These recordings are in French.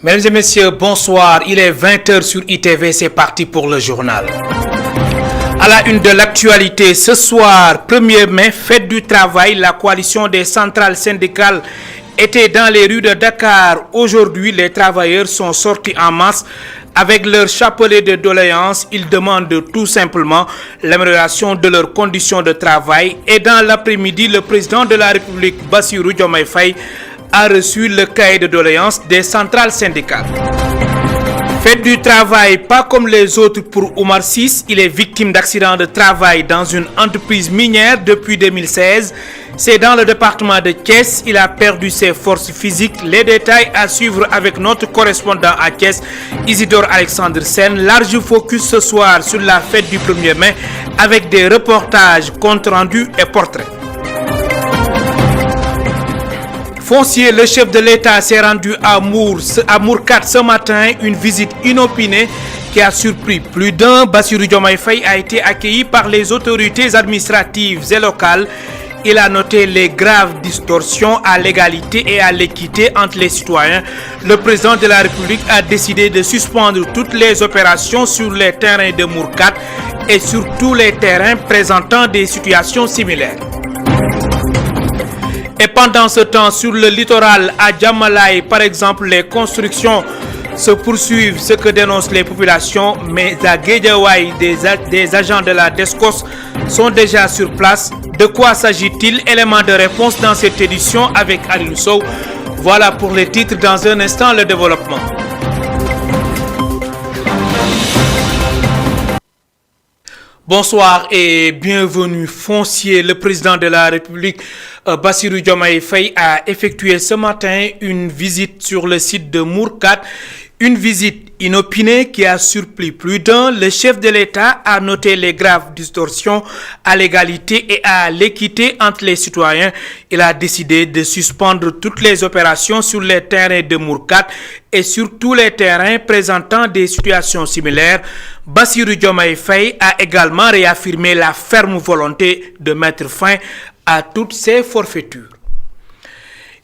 Mesdames et messieurs, bonsoir. Il est 20h sur ITV, c'est parti pour le journal. À la une de l'actualité, ce soir, 1er mai, fête du travail, la coalition des centrales syndicales était dans les rues de Dakar. Aujourd'hui, les travailleurs sont sortis en masse avec leur chapelet de doléances. Ils demandent tout simplement l'amélioration de leurs conditions de travail. Et dans l'après-midi, le président de la République, Bassirou Diomaye Faye, a reçu le cahier de doléances des centrales syndicales. Fête du travail, pas comme les autres pour Oumar Ciss. Il est victime d'accident de travail dans une entreprise minière depuis 2016. C'est dans le département de Thiès. Il a perdu ses forces physiques. Les détails à suivre avec notre correspondant à Thiès, Isidore Alexandre Sen. Large focus ce soir sur la fête du 1er mai avec des reportages, comptes rendus et portraits. Foncier, le chef de l'État s'est rendu à Mourkat ce matin, une visite inopinée qui a surpris plus d'un. Bassirou Diomaye Faye a été accueilli par les autorités administratives et locales. Il a noté les graves distorsions à l'égalité et à l'équité entre les citoyens. Le président de la République a décidé de suspendre toutes les opérations sur les terrains de Mourkat et sur tous les terrains présentant des situations similaires. Et pendant ce temps, sur le littoral à Djamalaye, par exemple, les constructions se poursuivent, ce que dénoncent les populations, mais à Guédiawaye, des agents de la DESCOS sont déjà sur place. De quoi s'agit-il? Élément de réponse dans cette édition avec Alioune Sow. Voilà pour les titres, dans un instant le développement. Bonsoir et bienvenue. Foncier, le président de la République, Bassirou Diomaye Faye, a effectué ce matin une visite sur le site de Mourkat. Une visite inopinée qui a surpris plus d'un. Le chef de l'État a noté les graves distorsions à l'égalité et à l'équité entre les citoyens. Il a décidé de suspendre toutes les opérations sur les terrains de Mourkat et sur tous les terrains présentant des situations similaires. Bassirou Diomaye Faye a également réaffirmé la ferme volonté de mettre fin à toutes ces forfaitures.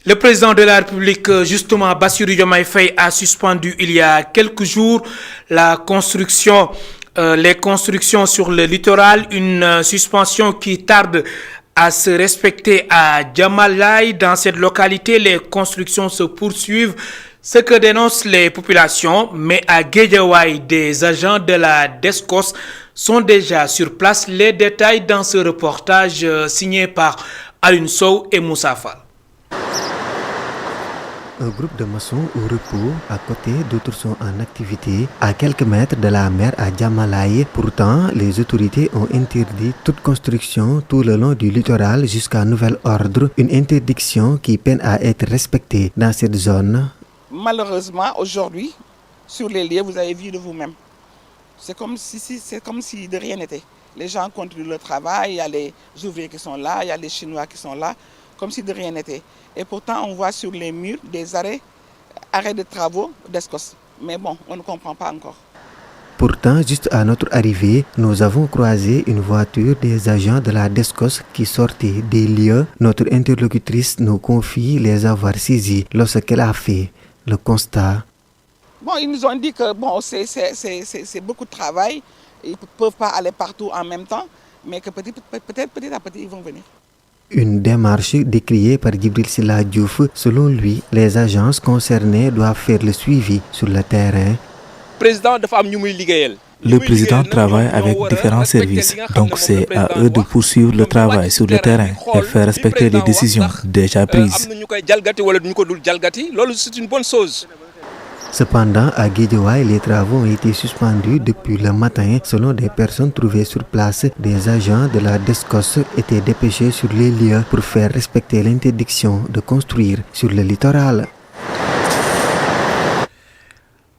Le président de la République, justement, Bassirou Diomaye Faye, a suspendu il y a quelques jours les constructions sur le littoral, une suspension qui tarde à se respecter à Djamalaye. Dans cette localité, les constructions se poursuivent, ce que dénoncent les populations, mais à Guédiawaye, des agents de la DESCOS sont déjà sur place. Les détails dans ce reportage signé par Alioune Sow et Moussa Fall. Un groupe de maçons au repos, à côté, d'autres sont en activité, à quelques mètres de la mer à Djamalaye. Pourtant, les autorités ont interdit toute construction tout le long du littoral jusqu'à nouvel ordre, une interdiction qui peine à être respectée dans cette zone. Malheureusement, aujourd'hui, sur les lieux, vous avez vu de vous-même. C'est comme si de rien n'était. Les gens continuent le travail, il y a les ouvriers qui sont là, il y a les Chinois qui sont là, comme si de rien n'était. Et pourtant, on voit sur les murs des arrêts de travaux d'ESCOS. Mais bon, on ne comprend pas encore. Pourtant, juste à notre arrivée, nous avons croisé une voiture des agents de la DESCOS qui sortait des lieux. Notre interlocutrice nous confie les avoir saisis lorsqu'elle a fait le constat. Bon, ils nous ont dit que bon, c'est beaucoup de travail. Ils ne peuvent pas aller partout en même temps, mais que petit à petit, ils vont venir. Une démarche décriée par Djibril Silla Diouf. Selon lui, les agences concernées doivent faire le suivi sur le terrain. Le président travaille avec différents services, donc c'est à eux de poursuivre le travail sur le terrain et faire respecter les décisions déjà prises. C'est une bonne chose. Cependant, à Guédiawaye, les travaux ont été suspendus depuis le matin. Selon des personnes trouvées sur place, des agents de la DESCOS étaient dépêchés sur les lieux pour faire respecter l'interdiction de construire sur le littoral.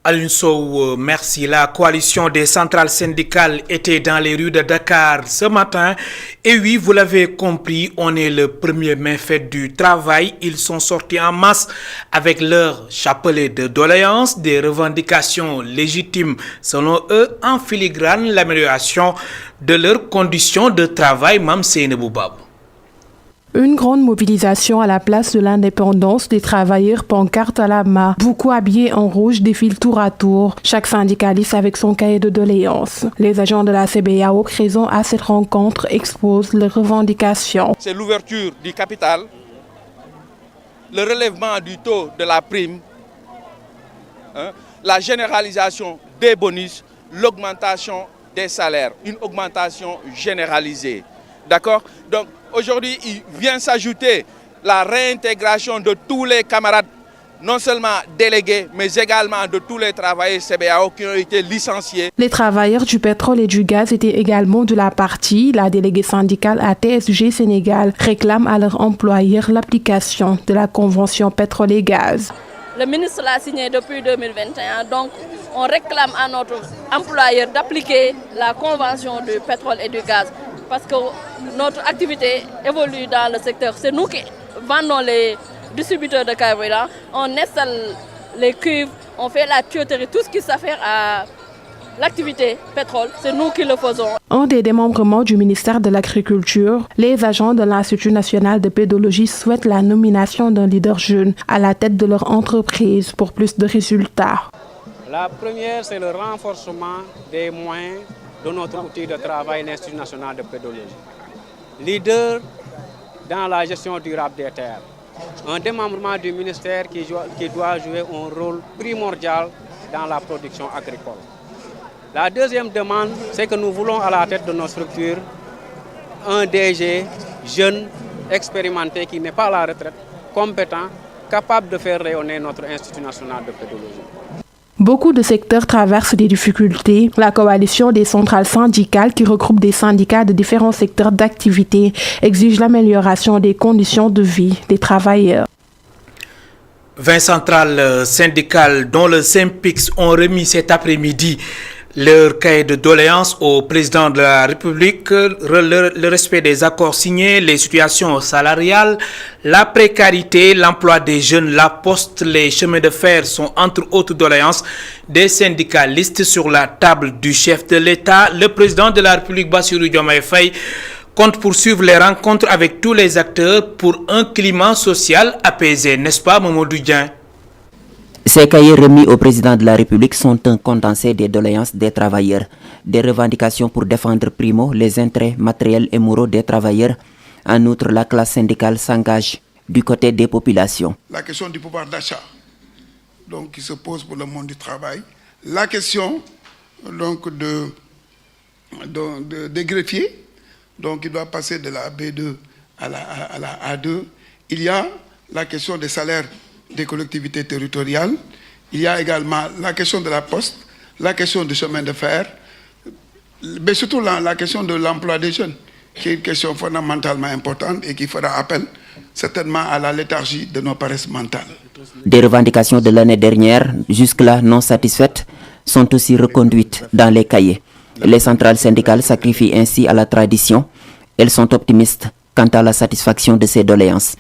Alioune Sow, merci. La coalition des centrales syndicales était dans les rues de Dakar ce matin. Et oui, vous l'avez compris, on est le 1er mai, fête du travail. Ils sont sortis en masse avec leur chapelet de doléances, des revendications légitimes selon eux, en filigrane l'amélioration de leurs conditions de travail. Mam Seynabou Babou. Une grande mobilisation à la place de l'indépendance des travailleurs, pancarte à la main. Beaucoup habillés en rouge défilent tour à tour, chaque syndicaliste avec son cahier de doléances. Les agents de la CBAO présents à cette rencontre exposent leurs revendications. C'est l'ouverture du capital, le relèvement du taux de la prime, la généralisation des bonus, l'augmentation des salaires, une augmentation généralisée. D'accord? Donc aujourd'hui, il vient s'ajouter la réintégration de tous les camarades, non seulement délégués, mais également de tous les travailleurs CBAO qui ont été licenciés. Les travailleurs du pétrole et du gaz étaient également de la partie. La déléguée syndicale ATSG Sénégal réclame à leur employeur l'application de la convention pétrole et gaz. Le ministre l'a signé depuis 2021, donc on réclame à notre employeur d'appliquer la convention du pétrole et du gaz parce que notre activité évolue dans le secteur. C'est nous qui vendons les distributeurs de carburant, on installe les cuves, on fait la tuyauterie, tout ce qui s'affaire à l'activité pétrole, c'est nous qui le faisons. Un des démembrements du ministère de l'Agriculture, les agents de l'Institut national de pédologie souhaitent la nomination d'un leader jeune à la tête de leur entreprise pour plus de résultats. La première, c'est le renforcement des moyens de notre outil de travail, l'Institut national de pédologie. Leader dans la gestion durable des terres. Un démembrement du ministère qui doit jouer un rôle primordial dans la production agricole. La deuxième demande, c'est que nous voulons à la tête de nos structures un DG jeune, expérimenté, qui n'est pas à la retraite, compétent, capable de faire rayonner notre Institut national de pédologie. Beaucoup de secteurs traversent des difficultés. La coalition des centrales syndicales, qui regroupe des syndicats de différents secteurs d'activité, exige l'amélioration des conditions de vie des travailleurs. 20 centrales syndicales dont le SYNPICS ont remis cet après-midi leur cahier de doléances au président de la République, le respect des accords signés, les situations salariales, la précarité, l'emploi des jeunes, la poste, les chemins de fer sont entre autres doléances des syndicalistes sur la table du chef de l'État. Le président de la République, Bassirou Diomaye Faye, compte poursuivre les rencontres avec tous les acteurs pour un climat social apaisé, n'est-ce pas, Mamadou Dieng? Ces cahiers remis au président de la République sont un condensé des doléances des travailleurs, des revendications pour défendre primo les intérêts matériels et moraux des travailleurs. En outre, la classe syndicale s'engage du côté des populations. La question du pouvoir d'achat, donc qui se pose pour le monde du travail, la question donc des greffiers, donc il doit passer de la B2 à la A2. Il y a la question des salaires des collectivités territoriales. Il y a également la question de la poste, la question du chemin de fer, mais surtout la question de l'emploi des jeunes, qui est une question fondamentalement importante et qui fera appel certainement à la léthargie de nos paresses mentales. Des revendications de l'année dernière, jusque-là non satisfaites, sont aussi reconduites dans les cahiers. Les centrales syndicales sacrifient ainsi à la tradition. Elles sont optimistes quant à la satisfaction de ces doléances.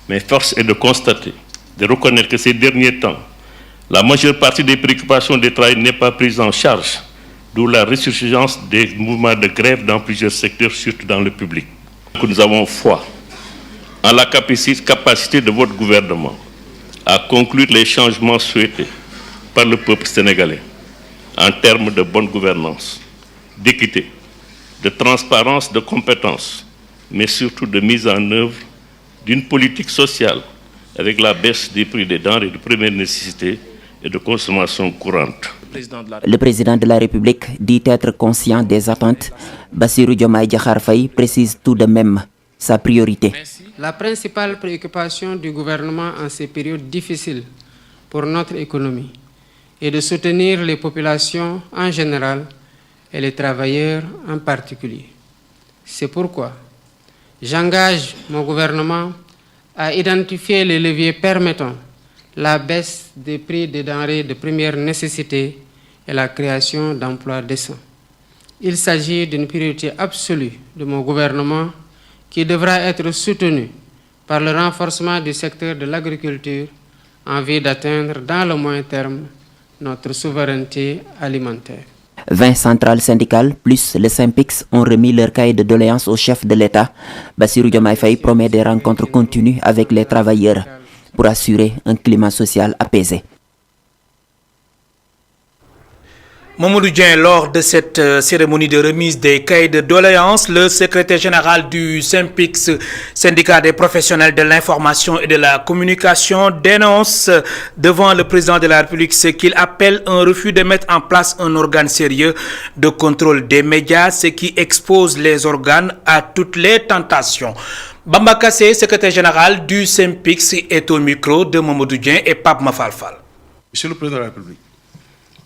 Mais force est de constater, de reconnaître que ces derniers temps, la majeure partie des préoccupations des travailleurs n'est pas prise en charge, d'où la résurgence des mouvements de grève dans plusieurs secteurs, surtout dans le public. Nous avons foi en la capacité de votre gouvernement à conclure les changements souhaités par le peuple sénégalais en termes de bonne gouvernance, d'équité, de transparence, de compétence, mais surtout de mise en œuvre d'une politique sociale avec la baisse des prix des denrées de première nécessité et de consommation courante. Le président de la République dit être conscient des attentes. Bassirou Diomaye Diakhar Faye précise tout de même sa priorité. La principale préoccupation du gouvernement en ces périodes difficiles pour notre économie est de soutenir les populations en général et les travailleurs en particulier. C'est pourquoi j'engage mon gouvernement à identifier les leviers permettant la baisse des prix des denrées de première nécessité et la création d'emplois décents. Il s'agit d'une priorité absolue de mon gouvernement qui devra être soutenue par le renforcement du secteur de l'agriculture en vue d'atteindre dans le moyen terme notre souveraineté alimentaire. 20 centrales syndicales plus le SYNPICS ont remis leur cahier de doléances au chef de l'État. Bassirou Diomaye Faye promet des rencontres continues avec les travailleurs pour assurer un climat social apaisé. Mamadou Dieng, lors de cette cérémonie de remise des cahiers de doléances, le secrétaire général du SYNPICS, syndicat des professionnels de l'information et de la communication, dénonce devant le président de la République ce qu'il appelle un refus de mettre en place un organe sérieux de contrôle des médias, ce qui expose les organes à toutes les tentations. Bamba Kassé, secrétaire général du SYNPICS, est au micro de Mamadou Dieng et Pape Mafalfal. Monsieur le président de la République,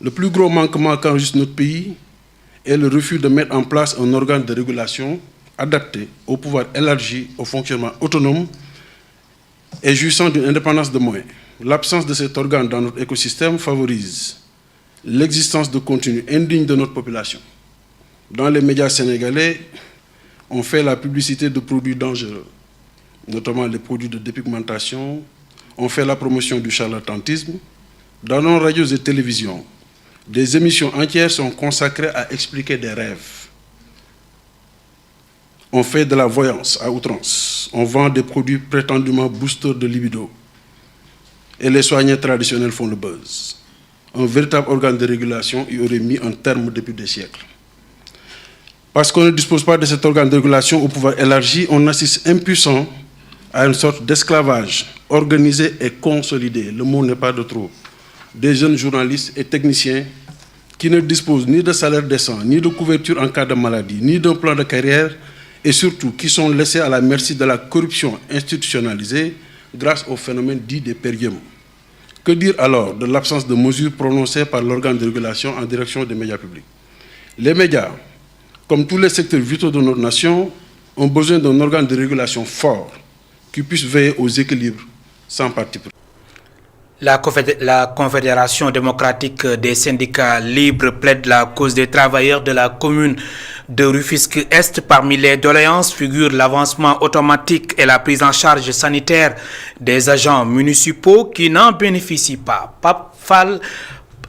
le plus gros manquement qu'enregistre notre pays est le refus de mettre en place un organe de régulation adapté au pouvoir élargi, au fonctionnement autonome et jouissant d'une indépendance de moyens. L'absence de cet organe dans notre écosystème favorise l'existence de contenus indignes de notre population. Dans les médias sénégalais, on fait la publicité de produits dangereux, notamment les produits de dépigmentation, on fait la promotion du charlatanisme. Dans nos radios et télévisions, des émissions entières sont consacrées à expliquer des rêves. On fait de la voyance à outrance. On vend des produits prétendument boosters de libido. Et les soignants traditionnels font le buzz. Un véritable organe de régulation y aurait mis un terme depuis des siècles. Parce qu'on ne dispose pas de cet organe de régulation au pouvoir élargi, on assiste impuissant à une sorte d'esclavage organisé et consolidé. Le mot n'est pas de trop. Des jeunes journalistes et techniciens qui ne disposent ni de salaire décent, ni de couverture en cas de maladie, ni d'un plan de carrière, et surtout qui sont laissés à la merci de la corruption institutionnalisée grâce au phénomène dit des périums. Que dire alors de l'absence de mesures prononcées par l'organe de régulation en direction des médias publics? Les médias, comme tous les secteurs vitaux de notre nation, ont besoin d'un organe de régulation fort qui puisse veiller aux équilibres sans parti pris. La Confédération démocratique des syndicats libres plaide la cause des travailleurs de la commune de Rufisque-Est. Parmi les doléances figurent l'avancement automatique et la prise en charge sanitaire des agents municipaux qui n'en bénéficient pas. Pape Fall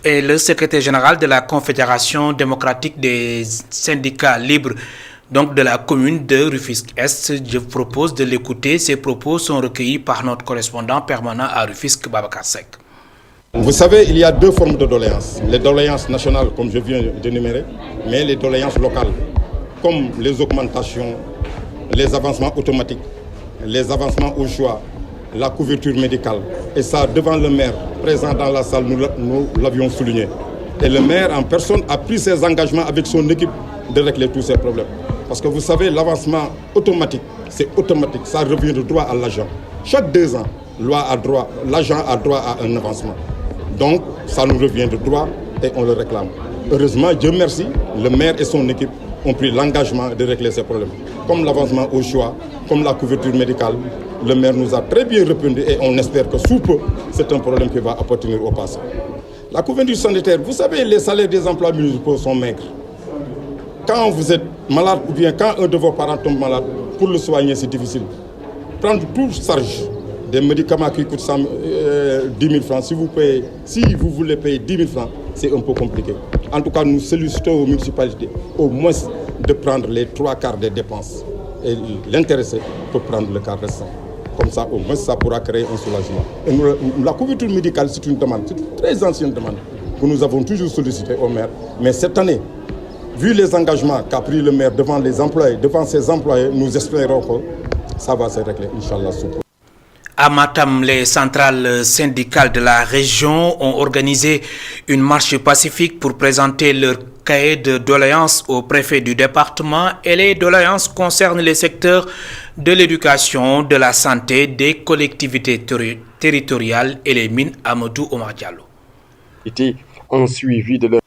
est le secrétaire général de la Confédération démocratique des syndicats libres, donc de la commune de Rufisque-Est. Je vous propose de l'écouter. Ces propos sont recueillis par notre correspondant permanent à Rufisque, Babacar Seck. Vous savez, il y a deux formes de doléances. Les doléances nationales, comme je viens d'énumérer, mais les doléances locales, comme les augmentations, les avancements automatiques, les avancements au choix, la couverture médicale. Et ça, devant le maire présent dans la salle, nous l'avions souligné. Et le maire en personne a pris ses engagements avec son équipe de régler tous ces problèmes. Parce que vous savez, l'avancement automatique, c'est automatique, ça revient de droit à l'agent. Chaque 2 ans, l'agent a droit à un avancement. Donc, ça nous revient de droit et on le réclame. Heureusement, Dieu merci, le maire et son équipe ont pris l'engagement de régler ces problèmes. Comme l'avancement au choix, comme la couverture médicale, le maire nous a très bien répondu et on espère que sous peu, c'est un problème qui va appartenir au passé. La couverture sanitaire, vous savez, les salaires des emplois municipaux sont maigres. Quand vous êtes malade ou bien quand un de vos parents tombe malade, pour le soigner, c'est difficile. Prendre toute charge des médicaments qui coûtent 10 000 francs, si vous voulez payer 10 000 francs, c'est un peu compliqué. En tout cas, nous sollicitons aux municipalités au moins de prendre les 3/4 des dépenses. Et l'intéressé peut prendre le quart restant. Comme ça, au moins, ça pourra créer un soulagement. Et la couverture médicale, c'est une demande, c'est une très ancienne demande que nous avons toujours sollicité au maire. Mais cette année, vu les engagements qu'a pris le maire devant les employés, devant ses employés, nous espérons que ça va se régler, Inch'Allah. À Matam, les centrales syndicales de la région ont organisé une marche pacifique pour présenter leur cahier de doléances au préfet du département. Et les doléances concernent les secteurs de l'éducation, de la santé, des collectivités territoriales et les mines. Amadou Omar Diallo.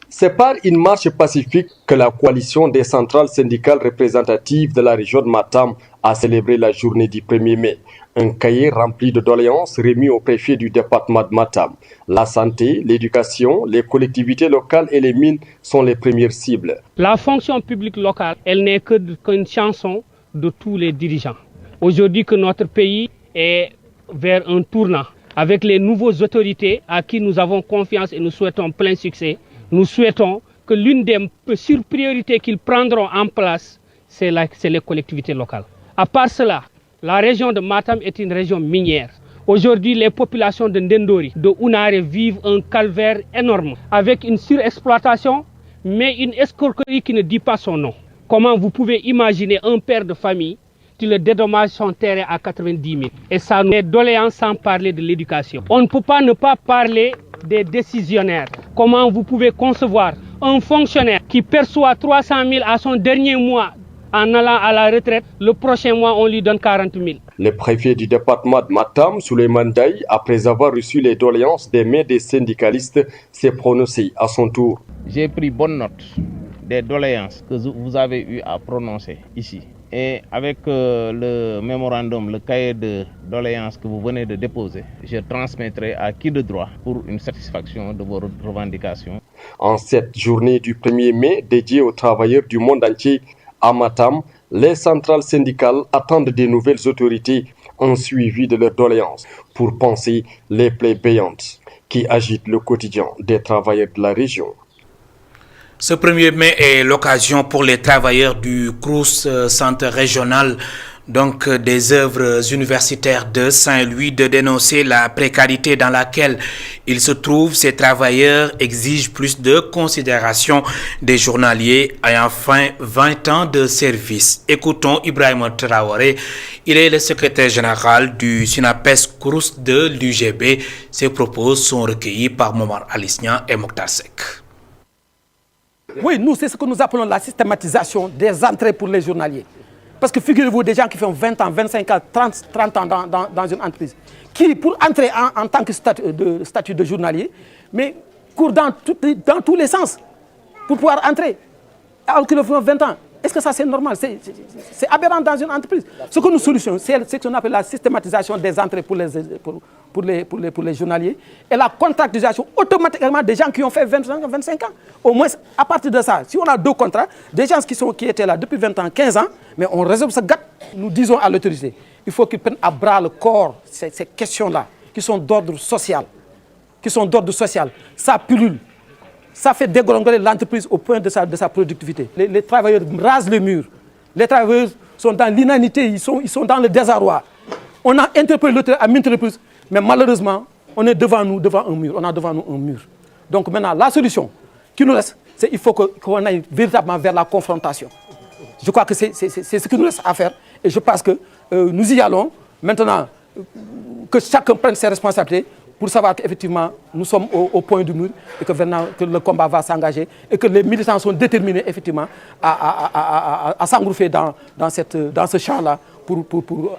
C'est par une marche pacifique que la coalition des centrales syndicales représentatives de la région de Matam a célébré la journée du 1er mai. Un cahier rempli de doléances remis au préfet du département de Matam. La santé, l'éducation, les collectivités locales et les mines sont les premières cibles. La fonction publique locale, elle n'est qu'une chanson de tous les dirigeants. Aujourd'hui que notre pays est vers un tournant, avec les nouvelles autorités à qui nous avons confiance et nous souhaitons plein succès, nous souhaitons que l'une des surpriorités qu'ils prendront en place, c'est les collectivités locales. À part cela, la région de Matam est une région minière. Aujourd'hui, les populations de Ndendori, de Ounare vivent un calvaire énorme, avec une surexploitation, mais une escroquerie qui ne dit pas son nom. Comment vous pouvez imaginer un père de famille qui le dédommage son terrain à 90 000? Et ça nous est doléance sans parler de l'éducation. On ne peut pas ne pas parler des décisionnaires. Comment vous pouvez concevoir un fonctionnaire qui perçoit 300 000 à son dernier mois en allant à la retraite, le prochain mois on lui donne 40 000. Le préfet du département de Matam, Souleymane Daye, après avoir reçu les doléances des mains des syndicalistes, s'est prononcé à son tour. J'ai pris bonne note des doléances que vous avez eu à prononcer ici. Et avec le mémorandum, le cahier de doléances que vous venez de déposer, je transmettrai à qui de droit pour une satisfaction de vos revendications. En cette journée du 1er mai dédiée aux travailleurs du monde entier, à Matam, les centrales syndicales attendent des nouvelles autorités en suivi de leurs doléances pour panser les plaies béantes qui agitent le quotidien des travailleurs de la région. Ce 1er mai est l'occasion pour les travailleurs du Crous Centre régional, donc des œuvres universitaires de Saint-Louis, de dénoncer la précarité dans laquelle ils se trouvent. Ces travailleurs exigent plus de considération des journaliers ayant enfin 20 ans de service. Écoutons Ibrahim Traoré, il est le secrétaire général du SYNAPES Crous de l'UGB. Ses propos sont recueillis par Momar Alisnian et Mokhtar Seck. Oui, nous, c'est ce que nous appelons la systématisation des entrées pour les journaliers. Parce que figurez-vous, des gens qui font 20 ans, 25 ans, 30 ans dans une entreprise, qui, pour entrer en tant que statut de journalier, mais courent dans tous les sens pour pouvoir entrer, alors qu'ils font 20 ans. Est-ce que ça, c'est normal? C'est aberrant dans une entreprise. Ce que nous solutionnons, c'est ce qu'on appelle la systématisation des entrées pour les journaliers et la contractualisation automatiquement des gens qui ont fait 25 ans. Au moins, à partir de ça, si on a 2 contrats, des gens qui étaient là depuis 20 ans, 15 ans, mais on résolve ce gap. Nous disons à l'autorité, il faut qu'ils prennent à bras le corps ces questions-là, qui sont d'ordre social. Ça pullule. Ça fait dégringoler l'entreprise au point de sa productivité. Les travailleurs rasent le mur. Les travailleurs sont dans l'inanité, ils sont dans le désarroi. On a interpellé l'autorité à maintes reprises, mais malheureusement, on est devant un mur. Donc maintenant, la solution qui nous reste, c'est qu'il faut qu'on aille véritablement vers la confrontation. Je crois que c'est ce qui nous reste à faire. Et je pense que nous y allons. Maintenant, que chacun prenne ses responsabilités pour savoir qu'effectivement, nous sommes au point du mur et que le combat va s'engager et que les militants sont déterminés effectivement à s'engouffrer dans ce champ-là pour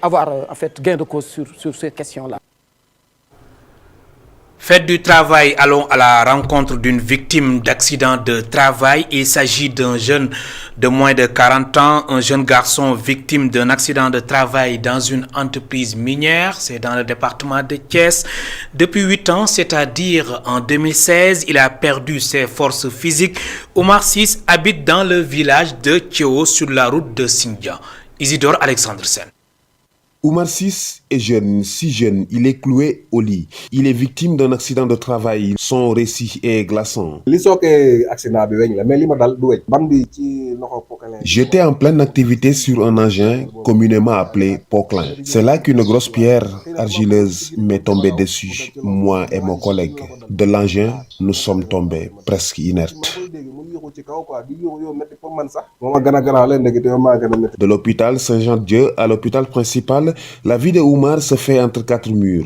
avoir en fait gain de cause sur ces questions-là. Fête du travail, allons à la rencontre d'une victime d'accident de travail. Il s'agit d'un jeune de moins de 40 ans, un jeune garçon victime d'un accident de travail dans une entreprise minière. C'est dans le département de Thiès. Depuis 8 ans, c'est-à-dire en 2016, il a perdu ses forces physiques. Omar Sis habite dans le village de Théo sur la route de Sindia. Isidore Alexandre Sen. Oumar Sis est jeune, si jeune, il est cloué au lit. Il est victime d'un accident de travail. Son récit est glaçant. J'étais en pleine activité sur un engin communément appelé poclin. C'est là qu'une grosse pierre argileuse m'est tombée dessus, moi et mon collègue. De l'engin, nous sommes tombés presque inertes. De l'hôpital Saint-Jean-de-Dieu à l'hôpital principal, la vie de Oumar se fait entre 4 murs.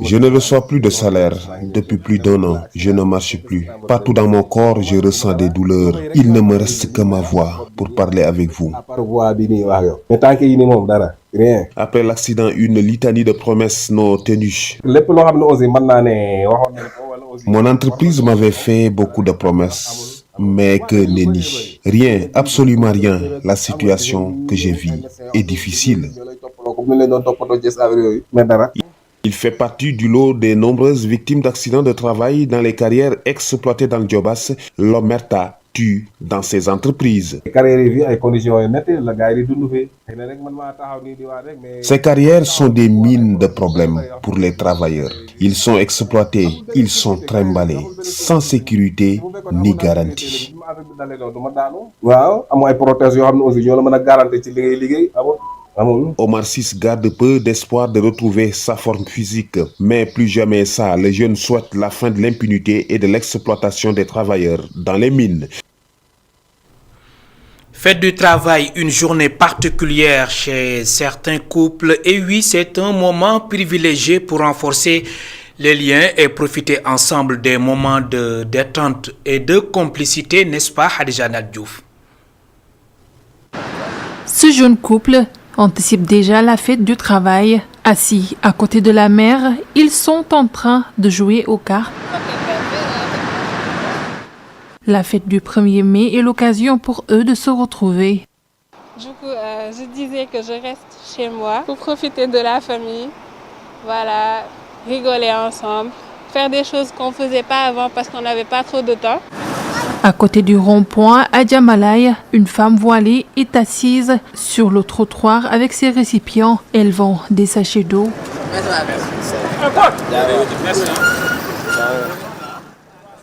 Je ne reçois plus de salaire depuis plus d'1 an. Je ne marche plus. Partout dans mon corps, je ressens des douleurs. Il ne me reste que ma voix pour parler avec vous. Après l'accident, une litanie de promesses non tenues. Mon entreprise m'avait fait beaucoup de promesses, mais que nenni. Rien, absolument rien. La situation que je vis est difficile. Il fait partie du lot des nombreuses victimes d'accidents de travail dans les carrières exploitées dans le Djobas, l'Omerta tue dans ces entreprises. Ces carrières sont des mines de problèmes pour les travailleurs. Ils sont exploités, ils sont trimballés, sans sécurité ni garantie. Omar Sis garde peu d'espoir de retrouver sa forme physique, mais plus jamais ça, les jeunes souhaitent la fin de l'impunité et de l'exploitation des travailleurs dans les mines. Fête du travail, une journée particulière chez certains couples. Et oui, c'est un moment privilégié pour renforcer les liens et profiter ensemble des moments de détente et de complicité, n'est-ce pas, Khadija Diouf? Ce jeune couple anticipe déjà la fête du travail. Assis à côté de la mer, ils sont en train de jouer aux cartes. La fête du 1er mai est l'occasion pour eux de se retrouver. Du coup, je disais que je reste chez moi pour profiter de la famille. Voilà, rigoler ensemble, faire des choses qu'on ne faisait pas avant parce qu'on n'avait pas trop de temps. À côté du rond-point, à Djamalai, une femme voilée est assise sur le trottoir avec ses récipients. Elle vend des sachets d'eau.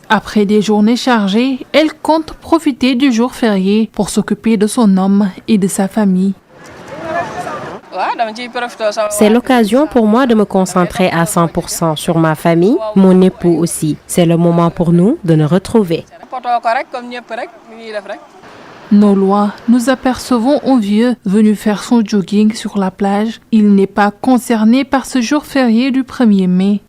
Après des journées chargées, elle compte profiter du jour férié pour s'occuper de son homme et de sa famille. C'est l'occasion pour moi de me concentrer à 100% sur ma famille, mon époux aussi. C'est le moment pour nous de nous retrouver. Non loin, nous apercevons un vieux venu faire son jogging sur la plage. Il n'est pas concerné par ce jour férié du 1er mai.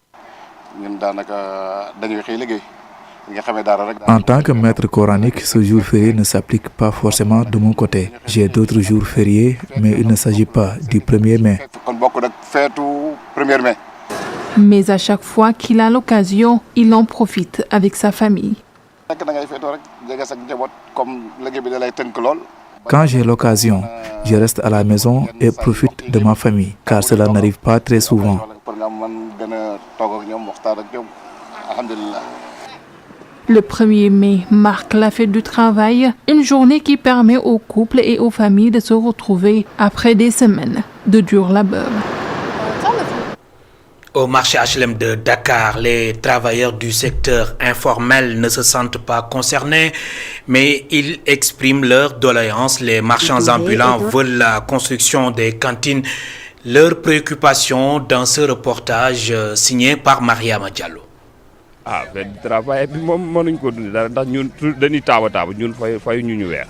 En tant que maître coranique, ce jour férié ne s'applique pas forcément de mon côté. J'ai d'autres jours fériés, mais il ne s'agit pas du 1er mai. Mais à chaque fois qu'il a l'occasion, il en profite avec sa famille. Quand j'ai l'occasion, je reste à la maison et profite de ma famille, car cela n'arrive pas très souvent. Le 1er mai marque la fête du travail, une journée qui permet aux couples et aux familles de se retrouver après des semaines de dur labeur. Au marché HLM de Dakar, les travailleurs du secteur informel ne se sentent pas concernés, mais ils expriment leurs doléances. Les marchands ambulants veulent la construction des cantines. Leurs préoccupations dans ce reportage signé par Mariama Diallo. Ah, fête du travail bi moom mënuñ ko dund dara ndax ñun dañuy taaw a taaw ñun fay ñu weer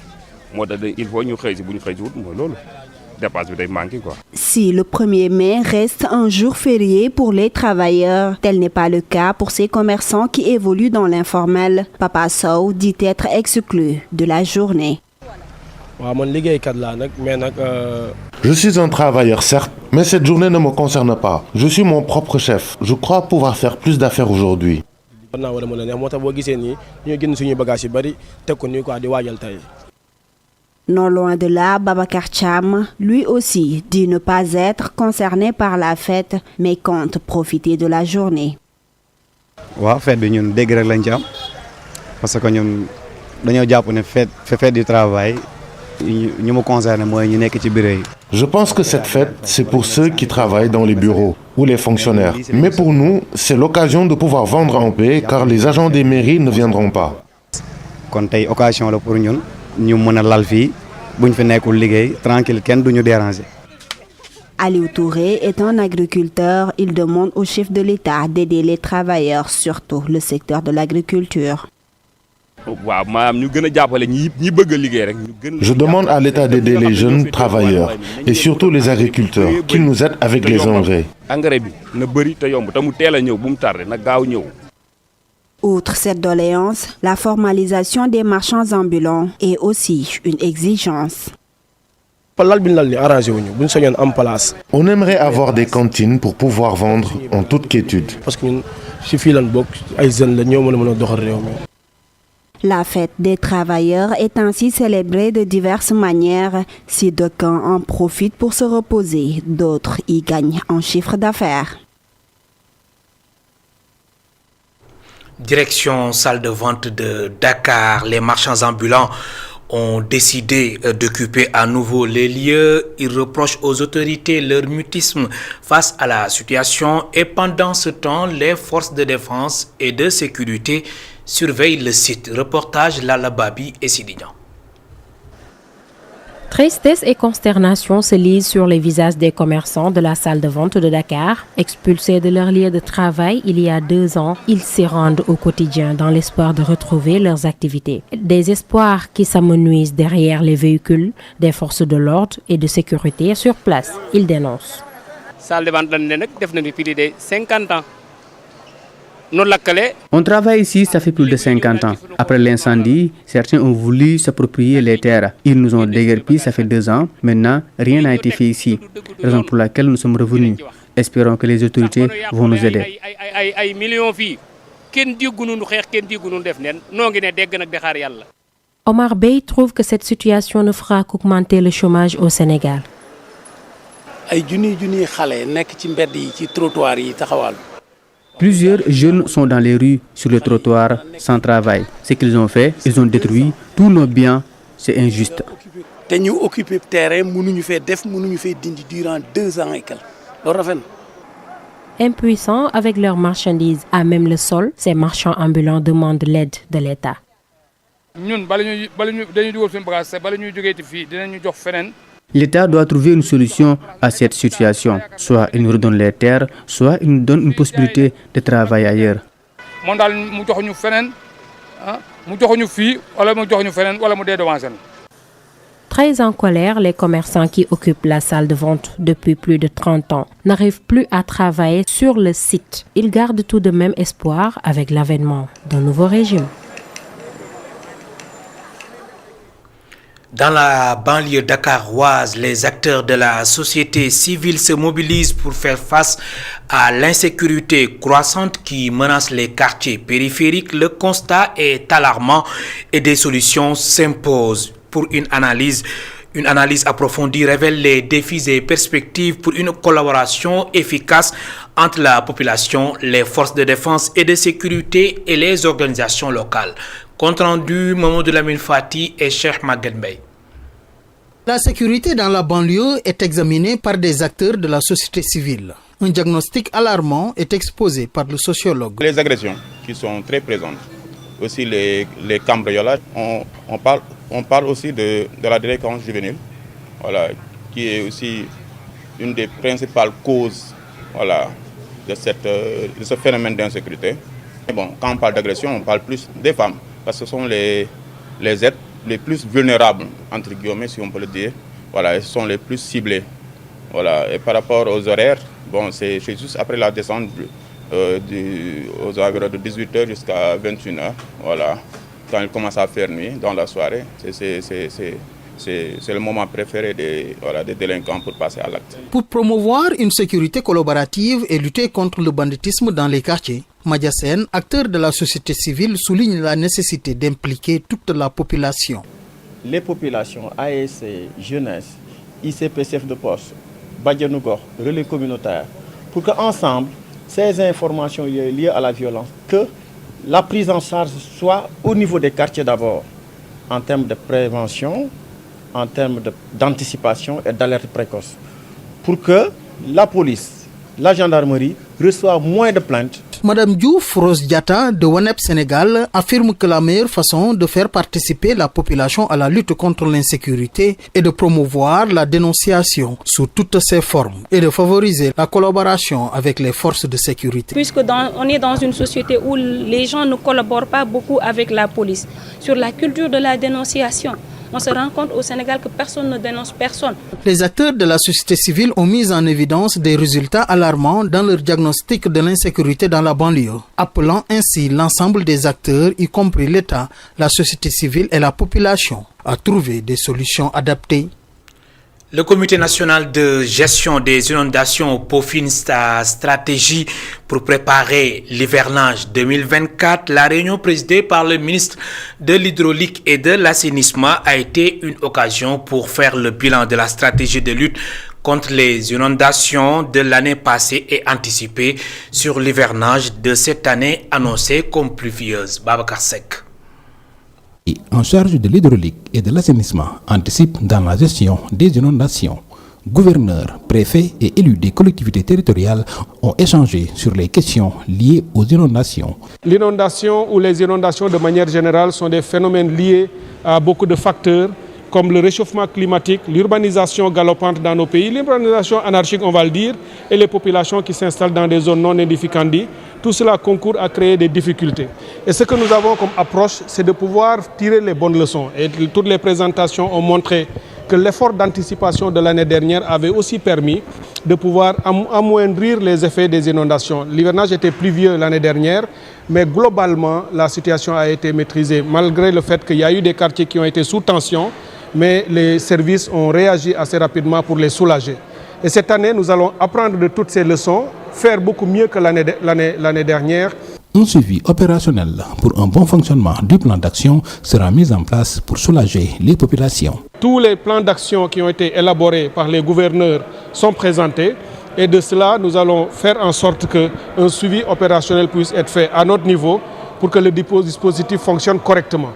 moo tax il faut ñu xëy si bu ñu xëy si wut mooy loolu dépense bi day manqué quoi. Si le 1er mai reste un jour férié pour les travailleurs, tel n'est pas le cas pour ces commerçants qui évoluent dans l'informel. Papa Sow dit être exclu de la journée. Je suis un travailleur, certes, mais cette journée ne me concerne pas. Je suis mon propre chef. Je crois pouvoir faire plus d'affaires aujourd'hui. Non loin de là, Babacar Cham, lui aussi, dit ne pas être concerné par la fête, mais compte profiter de la journée. Fête bi ñun dégg rek lañ ci am parce que ñun dañoo jàpp ne fête du travail ñu mu concerné mooy ñu nekk ci bureau yi. Je pense que cette fête, c'est pour ceux qui travaillent dans les bureaux ou les fonctionnaires. Mais pour nous, c'est l'occasion de pouvoir vendre en paix car les agents des mairies ne viendront pas. Kon tey occasion la pour ñun ñu mën a lal fii buñ fi nekkul liggéey tranquille kenn duñu déranger. Aliou Touré est un agriculteur. Il demande au chef de l'État d'aider les travailleurs, surtout le secteur de l'agriculture. Je demande à l'État d'aider les jeunes travailleurs et surtout les agriculteurs, qu'ils nous aident avec les engrais. Outre cette doléance, la formalisation des marchands ambulants est aussi une exigence. On aimerait avoir des cantines pour pouvoir vendre en toute quiétude. La fête des travailleurs est ainsi célébrée de diverses manières. Si d'aucuns en profitent pour se reposer, d'autres y gagnent en chiffre d'affaires. Direction salle de vente de Dakar, les marchands ambulants ont décidé d'occuper à nouveau les lieux. Ils reprochent aux autorités leur mutisme face à la situation et pendant ce temps, les forces de défense et de sécurité surveillent le site. Reportage Lala Babi et Sidignan. Tristesse et consternation se lisent sur les visages des commerçants de la salle de vente de Dakar. Expulsés de leur lieu de travail il y a 2 ans, ils s'y rendent au quotidien dans l'espoir de retrouver leurs activités. Des espoirs qui s'amenuisent derrière les véhicules des forces de l'ordre et de sécurité sur place. Ils dénoncent. Salle de vente depuis plus de 50 ans. On travaille ici, ça fait plus de 50 ans. Après l'incendie, certains ont voulu s'approprier les terres. Ils nous ont déguerpis, ça fait 2 ans. Maintenant, rien n'a été fait ici. Raison pour laquelle nous sommes revenus. Espérons que les autorités vont nous aider. Omar Bey trouve que cette situation ne fera qu'augmenter le chômage au Sénégal. Plusieurs jeunes sont dans les rues, sur le trottoir, sans travail. Ce qu'ils ont fait, ils ont détruit tous nos biens. C'est injuste. Impuissants avec leurs marchandises à même le sol, ces marchands ambulants demandent l'aide de l'État. L'État doit trouver une solution à cette situation. Soit il nous redonne les terres, soit il nous donne une possibilité de travailler ailleurs. Très en colère, les commerçants qui occupent la salle de vente depuis plus de 30 ans n'arrivent plus à travailler sur le site. Ils gardent tout de même espoir avec l'avènement d'un nouveau régime. Dans la banlieue dakaroise, les acteurs de la société civile se mobilisent pour faire face à l'insécurité croissante qui menace les quartiers périphériques. Le constat est alarmant et des solutions s'imposent. Pour une analyse approfondie révèle les défis et perspectives pour une collaboration efficace entre la population, les forces de défense et de sécurité et les organisations locales. Compte rendu, Mamadou Lamine Fati et Cheikh Maguette Bey. La sécurité dans la banlieue est examinée par des acteurs de la société civile. Un diagnostic alarmant est exposé par le sociologue. Les agressions qui sont très présentes, aussi les cambriolages, on parle aussi de la délinquance juvénile, voilà, qui est aussi une des principales causes, voilà, de ce phénomène d'insécurité. Bon, quand on parle d'agression, on parle plus des femmes, parce que ce sont les êtres les plus vulnérables, entre guillemets, si on peut le dire. Voilà, elles sont les plus ciblées. Voilà. Et par rapport aux horaires, bon, c'est juste après la descente aux environs de 18h jusqu'à 21h. Voilà. Quand il commence à faire nuit, dans la soirée, c'est le moment préféré des délinquants pour passer à l'acte. Pour promouvoir une sécurité collaborative et lutter contre le banditisme dans les quartiers, Madiasen, acteur de la société civile, souligne la nécessité d'impliquer toute la population. Les populations, ASC, jeunesse, ICPCF de poste, Badianougor, relais communautaires, pour qu'ensemble, ces informations liées à la violence, que la prise en charge soit au niveau des quartiers d'abord, en termes de prévention, en termes d'anticipation et d'alerte précoce, pour que la police, la gendarmerie reçoivent moins de plaintes. Madame Diouf Rose Diatta de WANEP Sénégal affirme que la meilleure façon de faire participer la population à la lutte contre l'insécurité est de promouvoir la dénonciation sous toutes ses formes et de favoriser la collaboration avec les forces de sécurité. Puisque on est dans une société où les gens ne collaborent pas beaucoup avec la police, sur la culture de la dénonciation, on se rend compte au Sénégal que personne ne dénonce personne. Les acteurs de la société civile ont mis en évidence des résultats alarmants dans leur diagnostic de l'insécurité dans la banlieue, appelant ainsi l'ensemble des acteurs, y compris l'État, la société civile et la population, à trouver des solutions adaptées. Le Comité national de gestion des inondations peaufine sa stratégie pour préparer l'hivernage 2024. La réunion présidée par le ministre de l'Hydraulique et de l'Assainissement a été une occasion pour faire le bilan de la stratégie de lutte contre les inondations de l'année passée et anticipée sur l'hivernage de cette année annoncée comme pluvieuse. Babacar Seck. En charge de l'hydraulique et de l'assainissement anticipe dans la gestion des inondations. Gouverneurs, préfets et élus des collectivités territoriales ont échangé sur les questions liées aux inondations. L'inondation ou les inondations de manière générale sont des phénomènes liés à beaucoup de facteurs comme le réchauffement climatique, l'urbanisation galopante dans nos pays, l'urbanisation anarchique on va le dire, et les populations qui s'installent dans des zones non édificantes. Tout cela concourt à créer des difficultés. Et ce que nous avons comme approche, c'est de pouvoir tirer les bonnes leçons. Et toutes les présentations ont montré que l'effort d'anticipation de l'année dernière avait aussi permis de pouvoir amoindrir les effets des inondations. L'hivernage était pluvieux l'année dernière, mais globalement, la situation a été maîtrisée, malgré le fait qu'il y a eu des quartiers qui ont été sous tension, mais les services ont réagi assez rapidement pour les soulager. Et cette année, nous allons apprendre de toutes ces leçons, faire beaucoup mieux que l'année dernière. Un suivi opérationnel pour un bon fonctionnement du plan d'action sera mis en place pour soulager les populations. Tous les plans d'action qui ont été élaborés par les gouverneurs sont présentés et de cela, nous allons faire en sorte qu'un suivi opérationnel puisse être fait à notre niveau pour que le dispositif fonctionne correctement.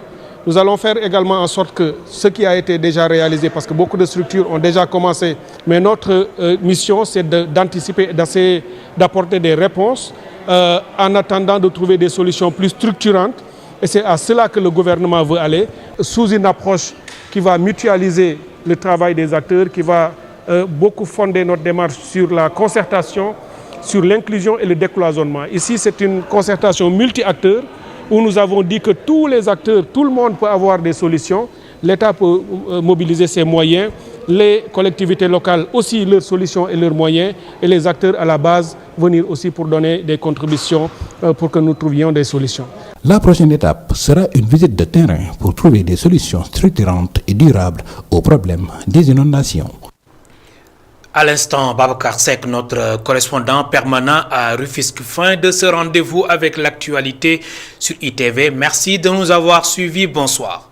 Nous allons faire également en sorte que ce qui a été déjà réalisé, parce que beaucoup de structures ont déjà commencé, mais notre mission c'est d'anticiper, d'essayer d'apporter des réponses en attendant de trouver des solutions plus structurantes. Et c'est à cela que le gouvernement veut aller, sous une approche qui va mutualiser le travail des acteurs, qui va beaucoup fonder notre démarche sur la concertation, sur l'inclusion et le décloisonnement. Ici, c'est une concertation multi-acteurs où nous avons dit que tous les acteurs, tout le monde peut avoir des solutions. L'État peut mobiliser ses moyens, les collectivités locales aussi leurs solutions et leurs moyens, et les acteurs à la base venir aussi pour donner des contributions pour que nous trouvions des solutions. La prochaine étape sera une visite de terrain pour trouver des solutions structurantes et durables aux problèmes des inondations. À l'instant, Babacar Seck, notre correspondant permanent à Rufisque. Fin de ce rendez-vous avec l'actualité sur ITV. Merci de nous avoir suivis. Bonsoir.